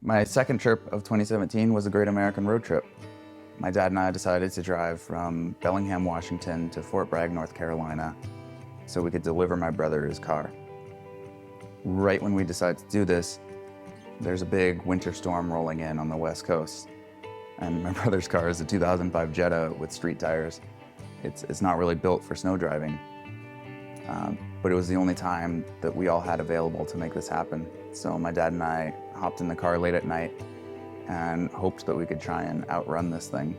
My second trip of 2017 was a Great American Road Trip. My dad and I decided to drive from Bellingham, Washington to Fort Bragg, North Carolina, so we could deliver my brother his car. Right when we decided to do this, there's a big winter storm rolling in on the West Coast. And my brother's car is a 2005 Jetta with street tires. It's not really built for snow driving. But it was the only time that we all had available to make this happen. So my dad and I hopped in the car late at night and hoped that we could try and outrun this thing.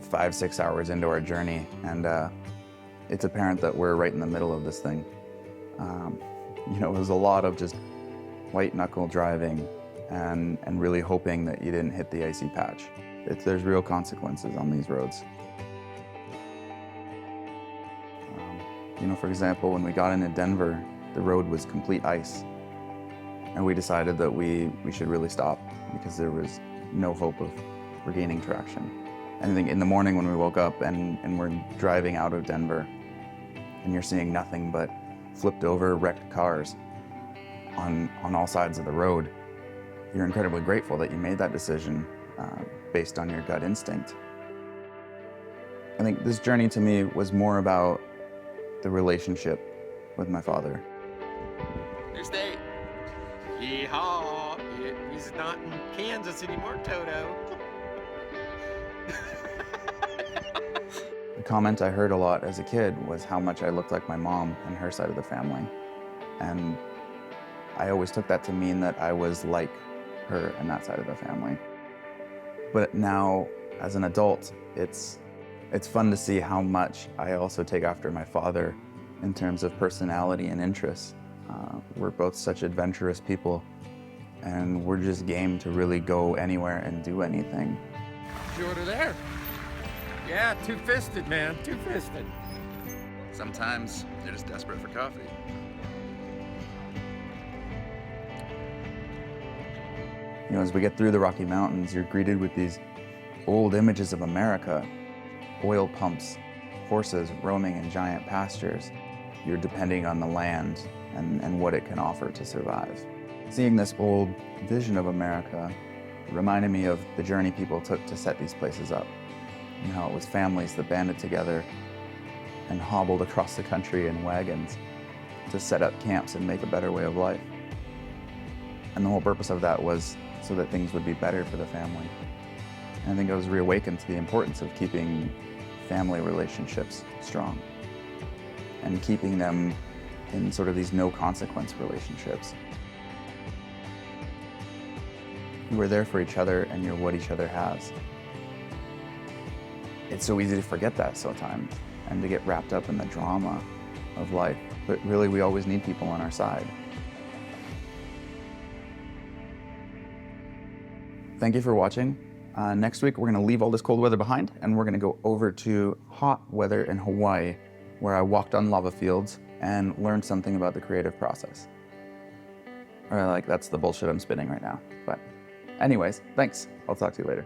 5-6 hours into our journey, and it's apparent that we're right in the middle of this thing. It was a lot of just white knuckle driving and really hoping that you didn't hit the icy patch. There's real consequences on these roads. For example, when we got into Denver, the road was complete ice. And we decided that we should really stop because there was no hope of regaining traction. And I think in the morning when we woke up and we're driving out of Denver and you're seeing nothing but flipped over, wrecked cars on all sides of the road, you're incredibly grateful that you made that decision based on your gut instinct. I think this journey to me was more about the relationship with my father. New state. Yeehaw! He's not in Kansas anymore, Toto. The comment I heard a lot as a kid was how much I looked like my mom and her side of the family. And I always took that to mean that I was like her and that side of the family. But now, as an adult, it's fun to see how much I also take after my father in terms of personality and interests. We're both such adventurous people, and we're just game to really go anywhere and do anything. What'd you order there? Yeah, two-fisted, man, two-fisted. Sometimes you're just desperate for coffee. As we get through the Rocky Mountains, you're greeted with these old images of America. Oil pumps, horses roaming in giant pastures. You're depending on the land and what it can offer to survive. Seeing this old vision of America reminded me of the journey people took to set these places up. And how it was families that banded together and hobbled across the country in wagons to set up camps and make a better way of life. And the whole purpose of that was so that things would be better for the family. And I think I was reawakened to the importance of keeping family relationships strong and keeping them in sort of these no consequence relationships. We're there for each other and you're what each other has. It's so easy to forget that sometimes and to get wrapped up in the drama of life, but really we always need people on our side. Thank you for watching. Next week, we're going to leave all this cold weather behind, and we're going to go over to hot weather in Hawaii, where I walked on lava fields and learned something about the creative process. Or that's the bullshit I'm spinning right now. But anyways, thanks. I'll talk to you later.